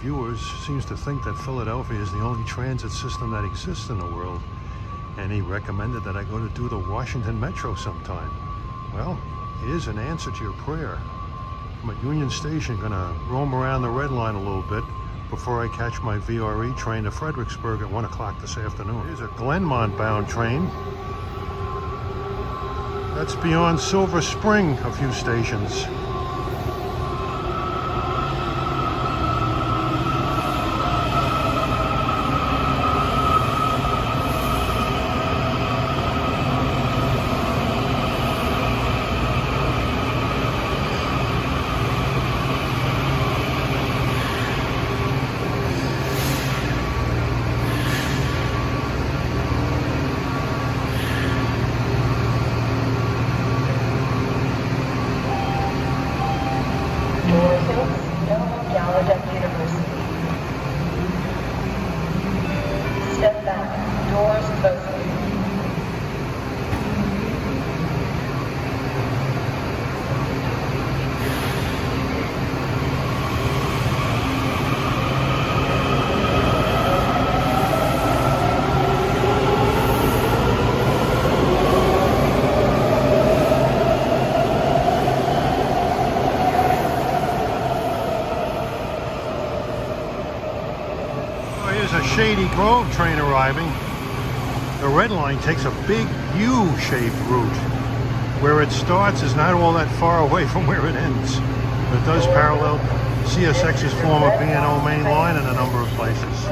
viewers seems to think that Philadelphia is the only transit system that exists in the world, and he recommended that I go to do the Washington Metro sometime. Well, here's an answer to your prayer. I'm at Union Station, gonna roam around the Red Line a little bit before I catch my VRE train to Fredericksburg at 1 o'clock this afternoon. Here's a Glenmont-bound train. That's beyond Silver Spring a few stations. Step back, doors closing. Here's a Shady Grove train arriving. The Red Line takes a big U-shaped route. Where it starts is not all that far away from where it ends. But it does parallel CSX's former B&O main line in a number of places.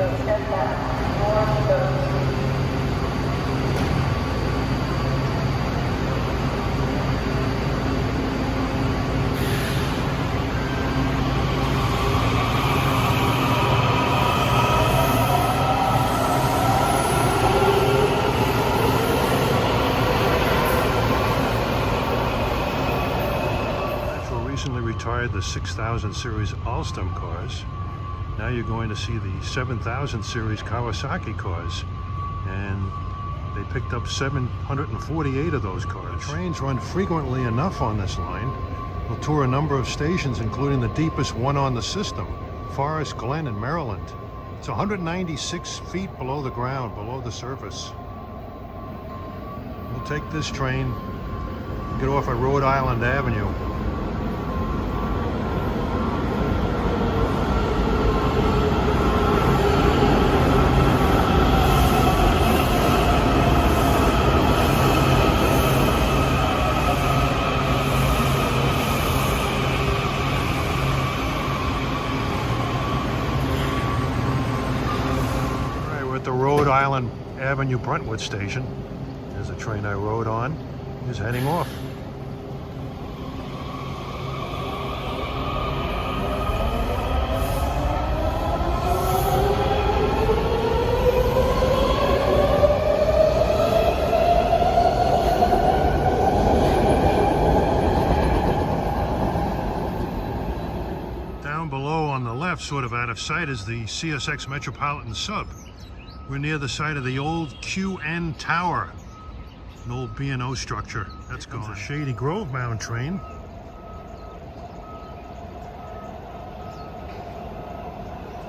Recently retired the 6000 series Alstom cars. Now you're going to see the 7000 series Kawasaki cars, and they picked up 748 of those cars. The trains run frequently enough on this line. We'll tour a number of stations, including the deepest one on the system, Forest Glen in Maryland. It's 196 feet below the ground, below the surface. We'll take this train, get off at Rhode Island Avenue. At the Rhode Island Avenue Brentwood station. There's a train I rode on. Is heading off. Down below on the left, sort of out of sight, is the CSX Metropolitan Sub. We're near the site of the old QN Tower, an old B&O structure. That's gone. A Shady Grove bound train.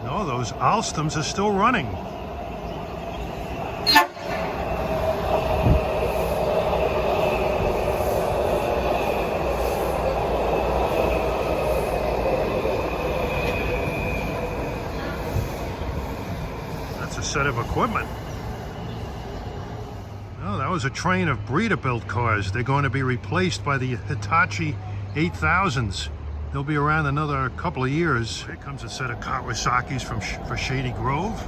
No, those Alstoms are still running. A set of equipment. Oh, that was a train of Breda built cars. They're going to be replaced by the Hitachi 8000s. They'll be around another couple of years. Here comes a set of Kawasaki's for Shady Grove.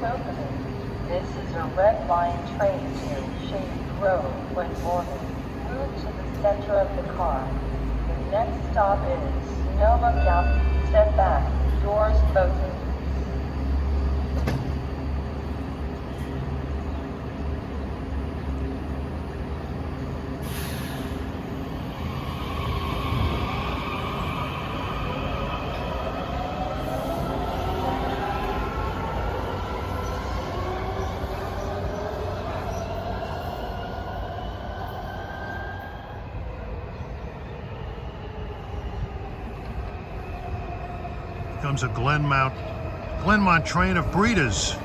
Opening. This is a Red Line train to Shady Grove when morning. Move to the center of the car. The Next stop is Sonoma Gap. Step back. Doors open. Comes a Glenmont train of Bredas.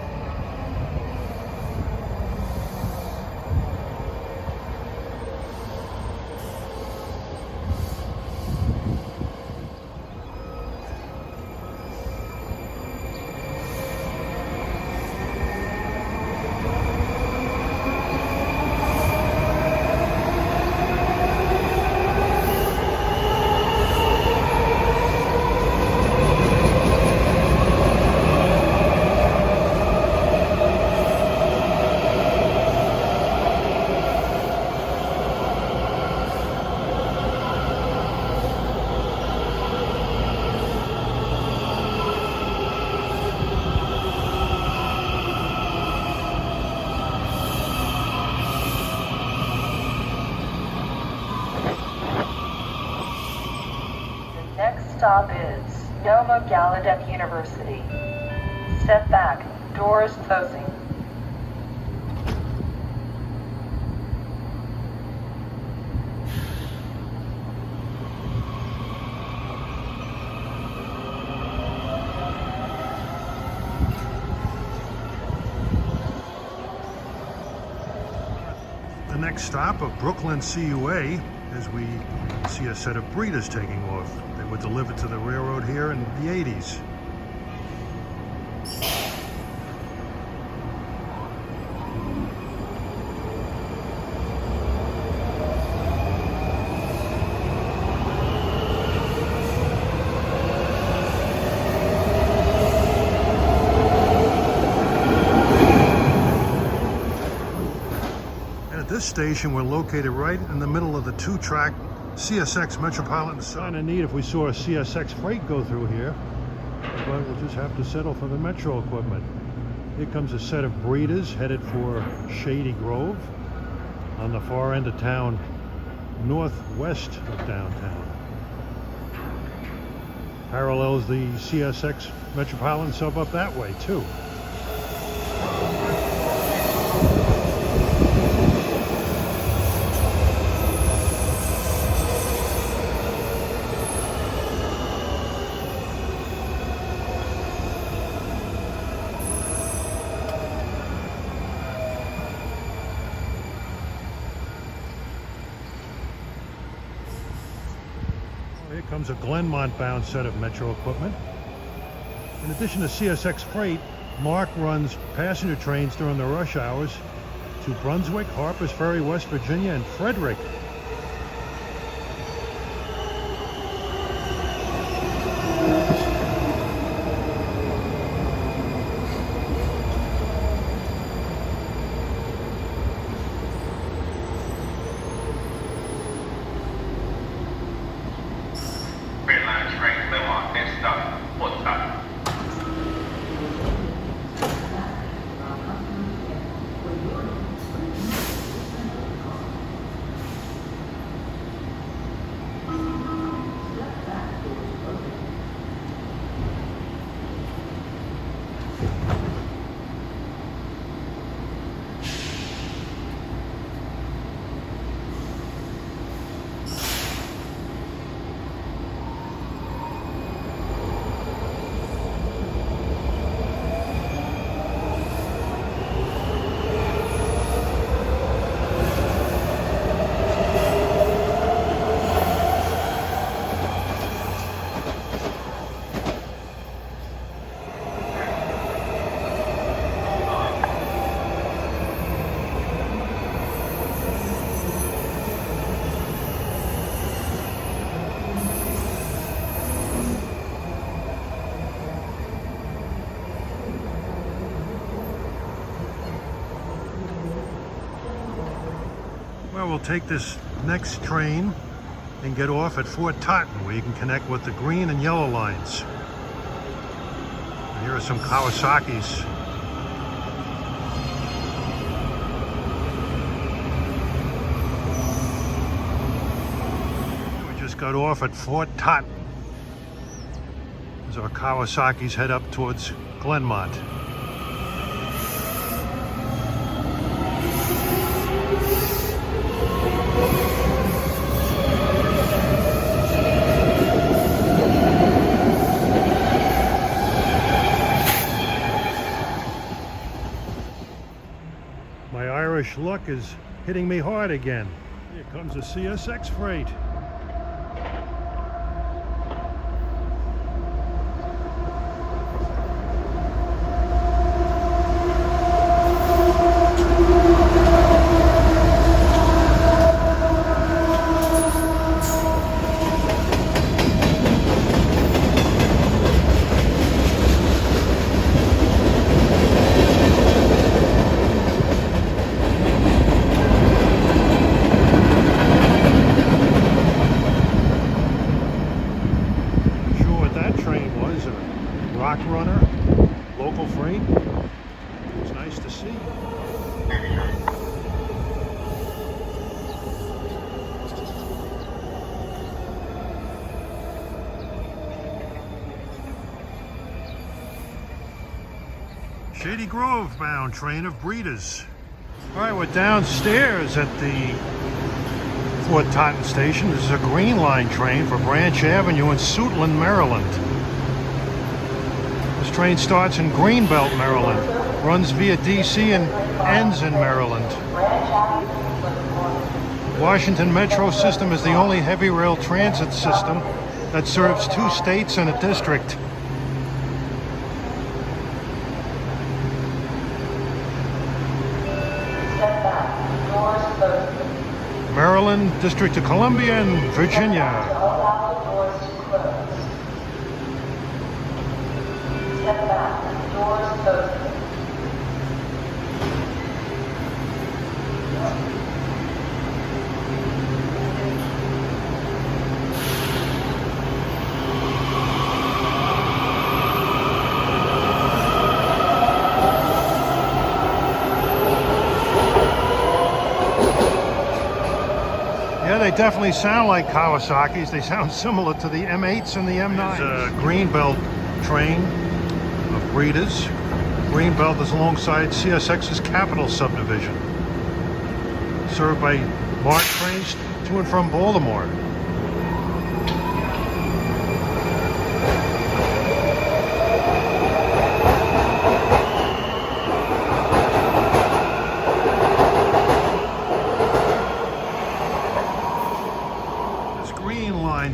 Stop is Sonoma Gallaudet University. Step back. Doors closing. The next stop of Brooklyn CUA as we see a set of Bredas taking off. They were delivered to the railroad here in the 80s. This station, we're located right in the middle of the two-track CSX Metropolitan. Kind of neat if we saw a CSX freight go through here, but we'll just have to settle for the metro equipment. Here comes a set of Bredas headed for Shady Grove on the far end of town, northwest of downtown. Parallels the CSX Metropolitan sub up that way too. Here comes a Glenmont-bound set of metro equipment. In addition to CSX freight, MARC runs passenger trains during the rush hours to Brunswick, Harpers Ferry, West Virginia, and Frederick. Well, we'll take this next train and get off at Fort Totten, where you can connect with the green and yellow lines. And here are some Kawasaki's. We just got off at Fort Totten as our Kawasaki's head up towards Glenmont. My Irish luck is hitting me hard again. Here comes a CSX freight. Rock runner, local freight. It's nice to see. Shady Grove bound train of Breda's. All right, we're downstairs at the Fort Totten station. This is a Green Line train for Branch Avenue in Suitland, Maryland. This train starts in Greenbelt, Maryland, runs via DC and ends in Maryland. Washington Metro system is the only heavy rail transit system that serves 2 states and a district. Maryland, District of Columbia, and Virginia. Yeah, they definitely sound like Kawasaki's. They sound similar to the M8s and the M9s. It's a Greenbelt train of Breda's. Greenbelt is alongside CSX's Capital subdivision, served by BART trains to and from Baltimore.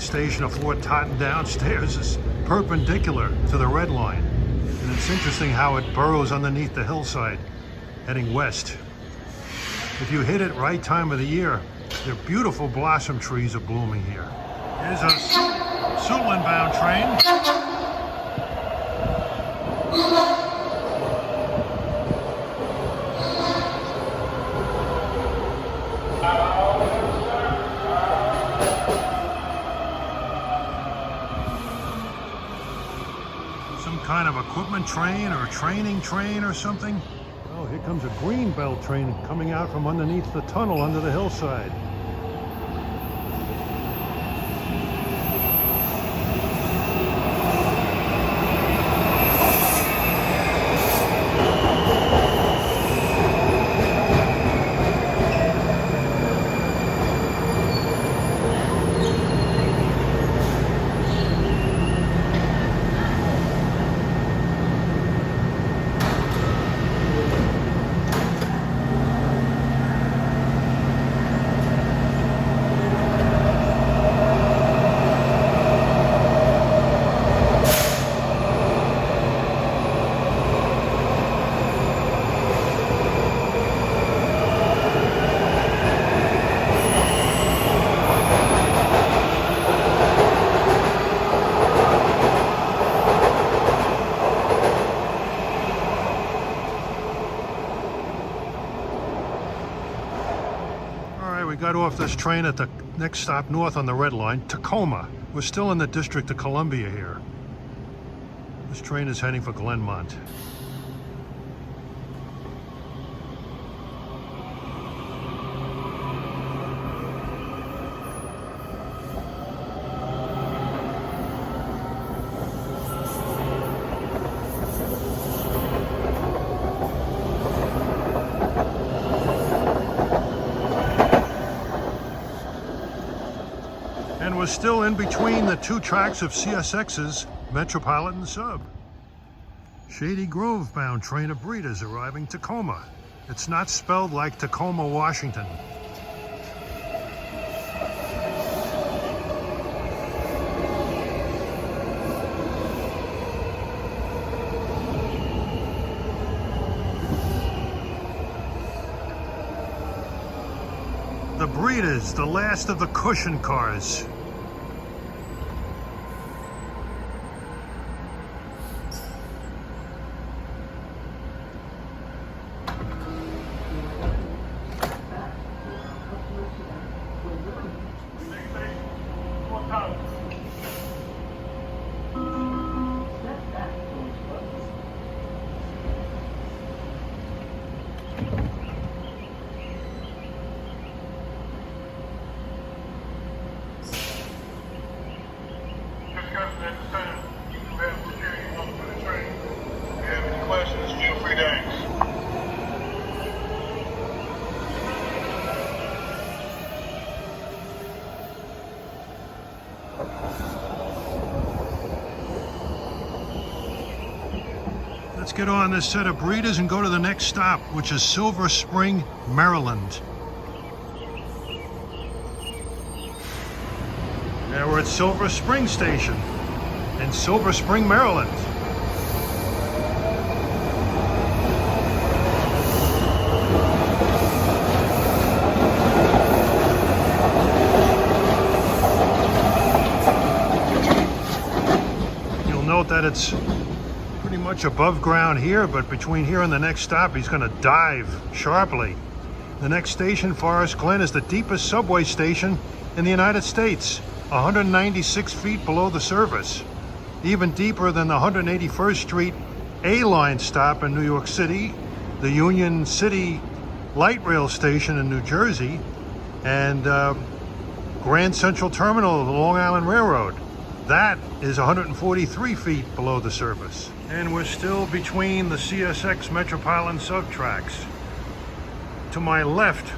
Station of Fort Totten downstairs is perpendicular to the Red Line, and it's interesting how it burrows underneath the hillside heading west. If you hit it right time of the year, there are beautiful blossom trees are blooming here. Here's a Suitland bound train. Kind of equipment train or a training train or something. Oh, here comes a Greenbelt train coming out from underneath the tunnel under the hillside. We got off this train at the Next stop north on the Red Line, Takoma. We're still in the District of Columbia here. This train is heading for Glenmont. And we're still in between the two tracks of CSX's Metropolitan Sub. Shady Grove bound train of Breda is arriving Takoma. It's not spelled like Tacoma, Washington. The Breda's, the last of the cushion cars. Let's get on this set of Bredas and go to the next stop, which is Silver Spring, Maryland. Now we're at Silver Spring Station in Silver Spring, Maryland. You'll note that it's pretty much above ground here, but between here and the next stop, he's going to dive sharply. The next station, Forest Glen, is the deepest subway station in the United States, 196 feet below the surface, even deeper than the 181st Street A-line stop in New York City, the Union City Light Rail Station in New Jersey, and Grand Central Terminal of the Long Island Railroad. That is 143 feet below the surface. And we're still between the CSX Metropolitan Sub tracks. To my left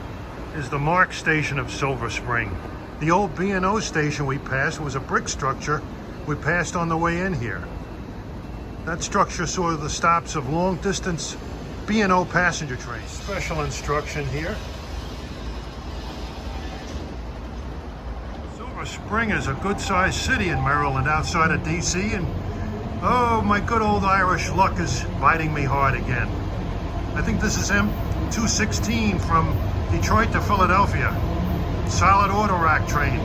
is the MARC station of Silver Spring. The old B&O station we passed was a brick structure we passed on the way in here. That structure saw the stops of long-distance B&O passenger trains. Special instruction here. Silver Spring is a good-sized city in Maryland outside of DC, and oh, my good old Irish luck is biting me hard again. I think this is M216 from Detroit to Philadelphia. Solid auto rack train.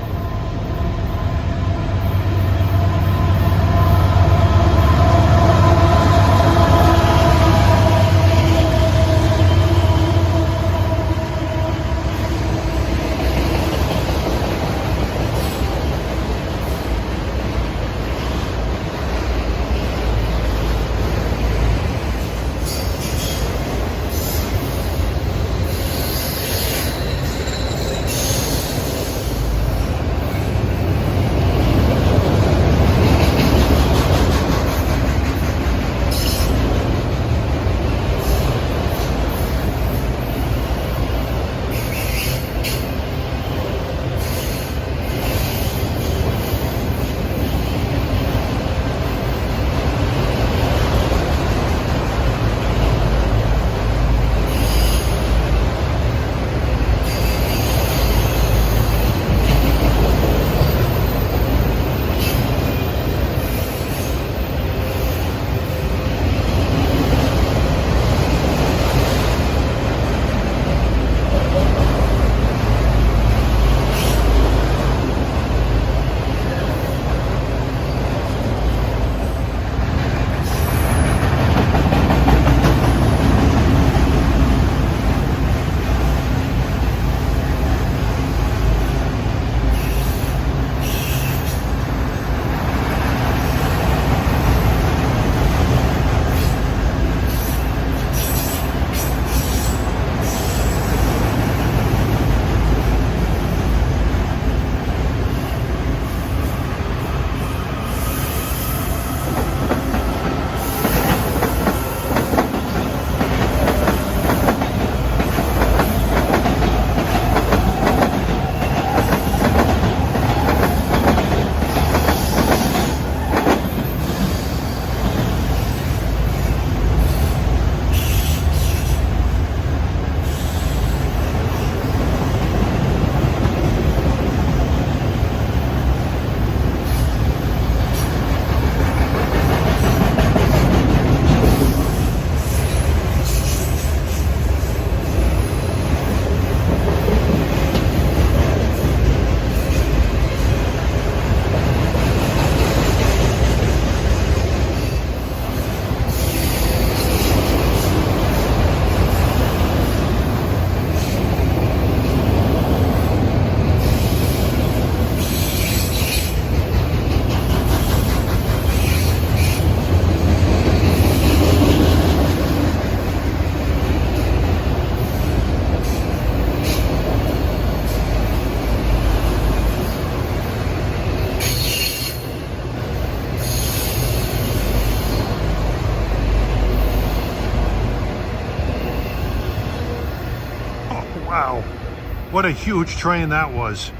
What a huge train that was.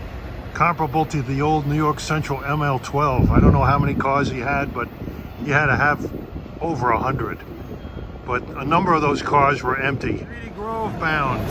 Comparable to the old New York Central ML12. I don't know how many cars he had, but he had to have over 100. But a number of those cars were empty. Shady Grove bound.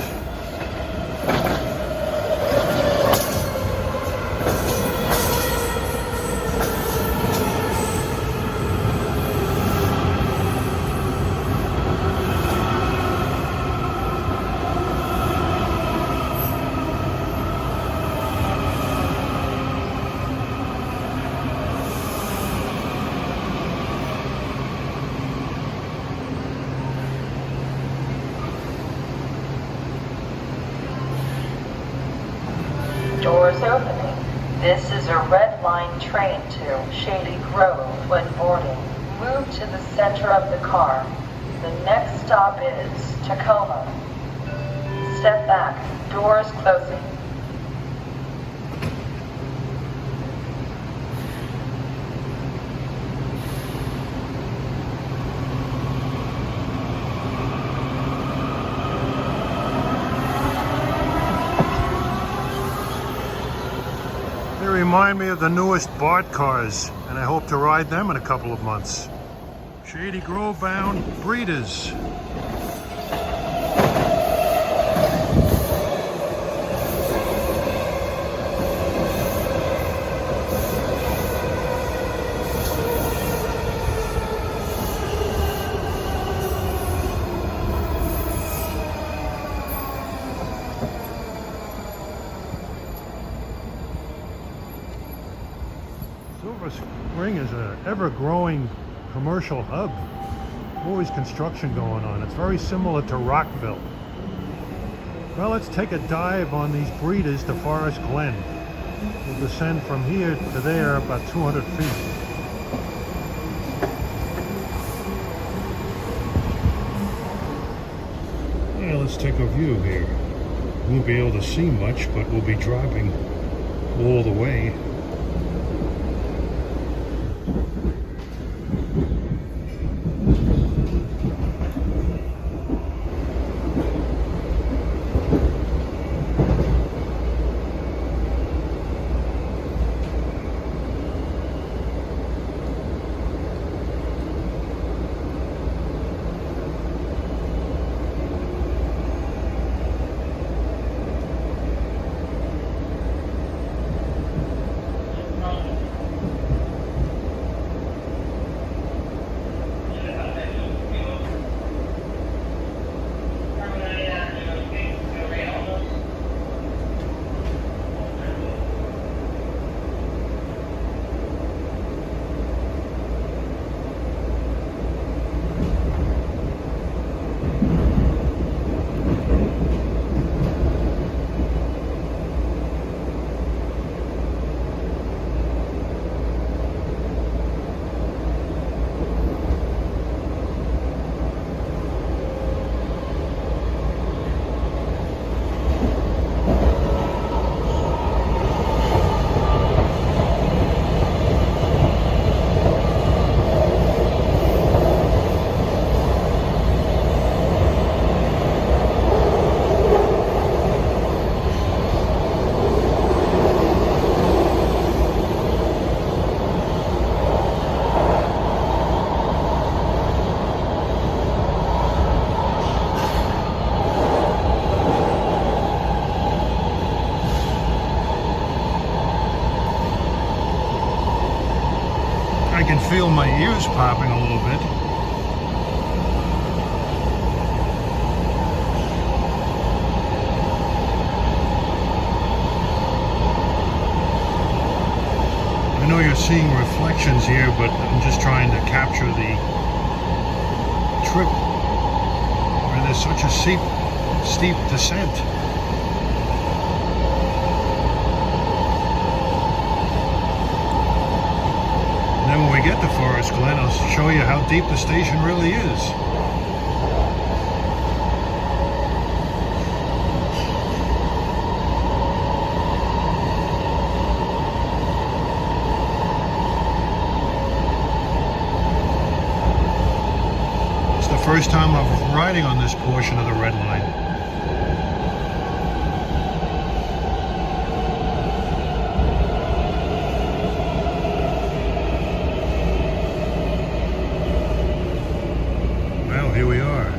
Doors opening. This is a Red Line train to Shady Grove when boarding. Move to the center of the car. The next stop is Takoma. Step back. Doors closing. They remind me of the newest BART cars, and I hope to ride them in a couple of months. Shady Grove bound Bredas. Silver Spring is an ever-growing commercial hub. Always construction going on. It's very similar to Rockville. Well, let's take a dive on these Bredas to Forest Glen. We'll descend from here to there about 200 feet. Yeah, let's take a view here. Won't be able to see much, but we'll be dropping all the way. I can feel my ears popping a little bit. I know you're seeing reflections here, but I'm just trying to capture the trip where there's such a steep descent. And then when we get to Forest Glen, I'll show you how deep the station really is. It's the first time I'm riding on this portion of the Red Line. So here we are.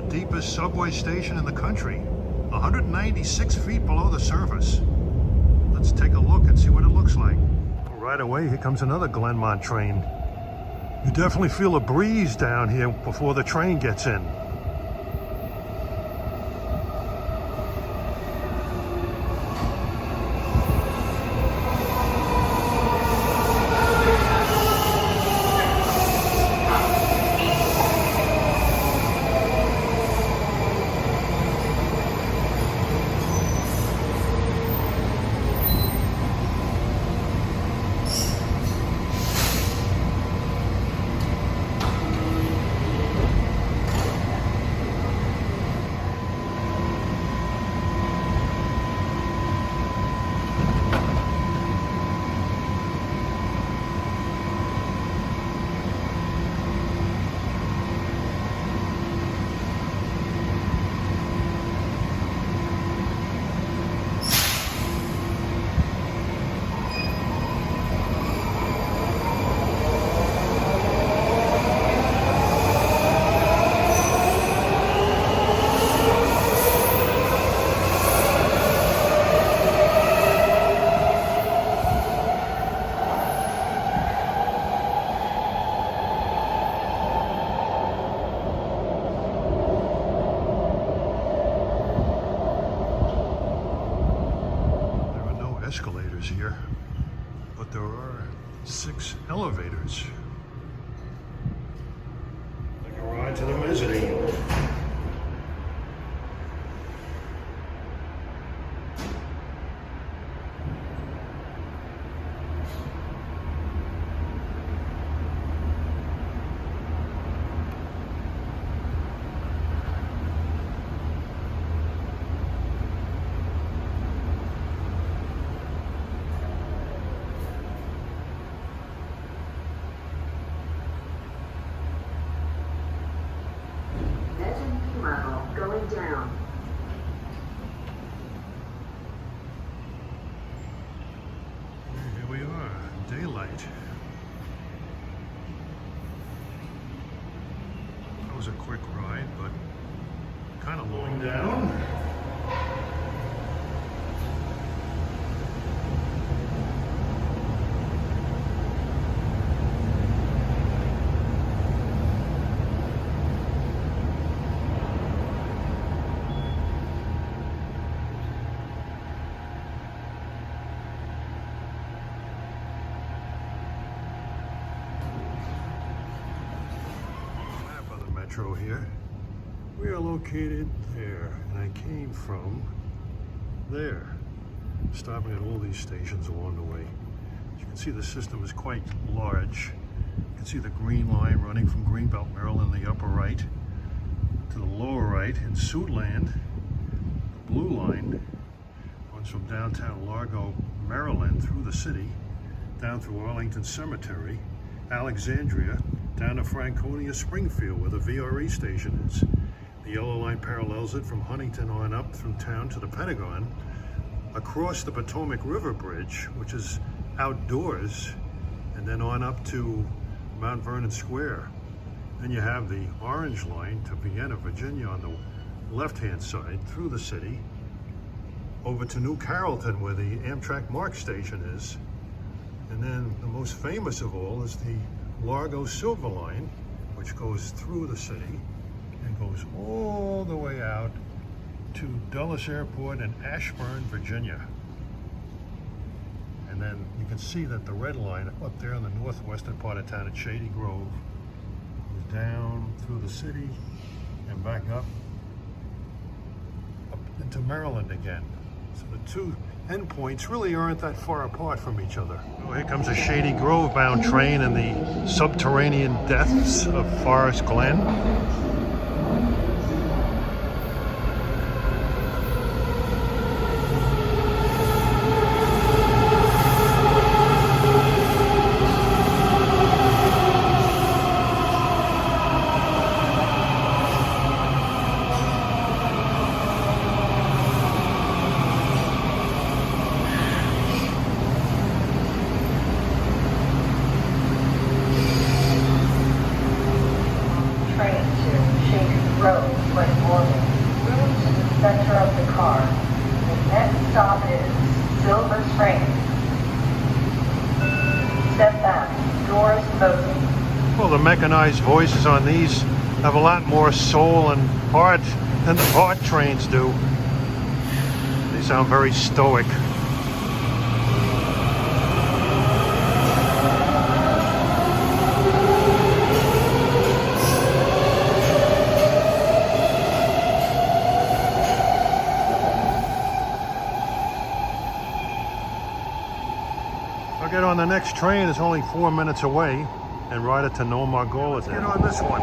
Deepest subway station in the country, 196 feet below the surface. Let's take a look and see what it looks like. Right away, here comes another Glenmont train. You definitely feel a breeze down here before the train gets in. Escalators here, but there are 6 elevators. Like a ride to the mezzanine. Down. Here we are, daylight. That was a quick ride, but kind of long down. Here. We are located there, and I came from there, stopping at all these stations along the way. As you can see, the system is quite large. You can see the green line running from Greenbelt, Maryland in the upper right to the lower right in Suitland. The blue line runs from downtown Largo, Maryland through the city, down through Arlington Cemetery, Alexandria, down to Franconia, Springfield, where the VRE station is. The yellow line parallels it from Huntington on up through town to the Pentagon, across the Potomac River Bridge, which is outdoors, and then on up to Mount Vernon Square. Then you have the orange line to Vienna, Virginia on the left-hand side through the city, over to New Carrollton, where the Amtrak MARC station is. And then the most famous of all is the Largo Silver Line, which goes through the city and goes all the way out to Dulles Airport in Ashburn, Virginia. And then you can see that the red line up there in the northwestern part of town at Shady Grove goes down through the city and back up into Maryland again. So the two, endpoints really aren't that far apart from each other. Oh, here comes a Shady Grove bound train in the subterranean depths of Forest Glen. Well, the mechanized voices on these have a lot more soul and heart than the BART trains do. They sound very stoic. I'll get on the next train. It's only 4 minutes away, and ride it to Margola. Let's get on this one.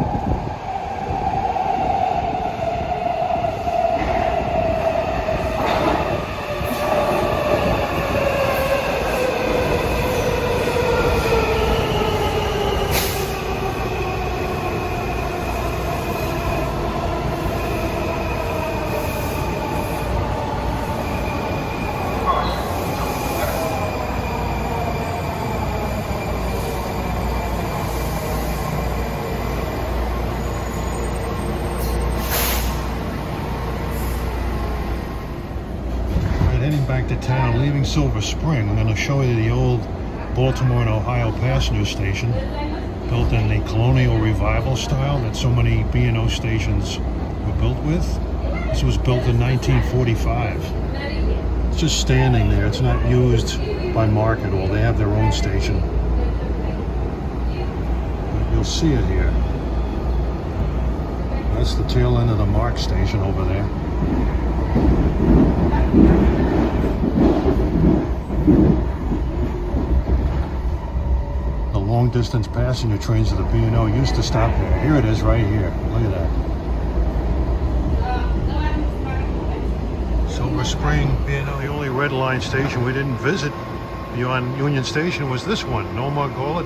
Heading back to town, leaving Silver Spring. I'm going to show you the old Baltimore and Ohio passenger station, built in the colonial revival style that so many B&O stations were built with. This was built in 1945. It's just standing there. It's not used by market, or they have their own station. But you'll see it here. That's the tail end of the Mark station over there. The long-distance passenger trains of the B&O used to stop there. Here it is right here. Look at that. Silver Spring, B&O, the only Red Line station we didn't visit beyond Union Station was this one, Margola.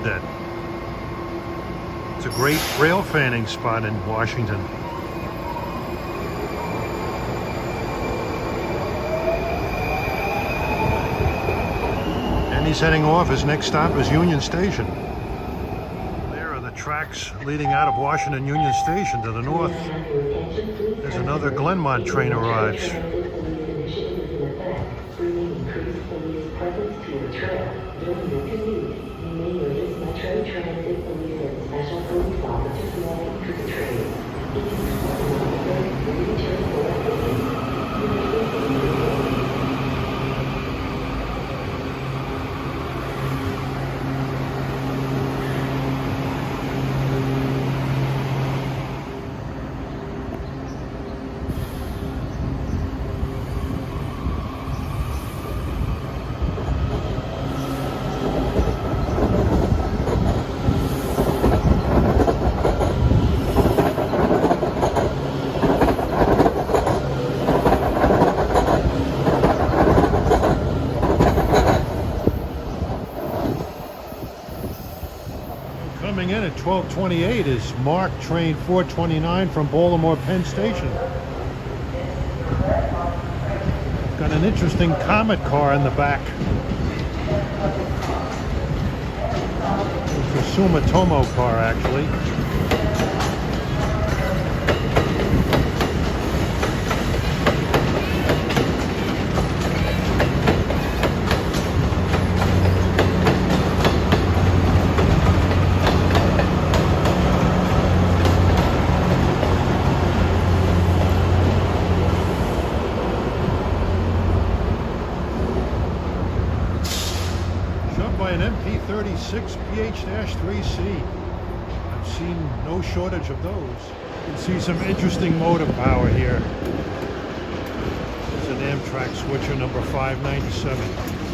It's a great rail fanning spot in Washington. And he's heading off. His next stop is Union Station. There are the tracks leading out of Washington Union Station to the north. There's another Glenmont train arrives. Coming in at 12:28 is Mark train 429 from Baltimore Penn Station. Got an interesting Comet car in the back. It's a Sumitomo car, actually. By an MP36 PH-3C. I've seen no shortage of those. You can see some interesting motive power here. There's an Amtrak switcher number 597.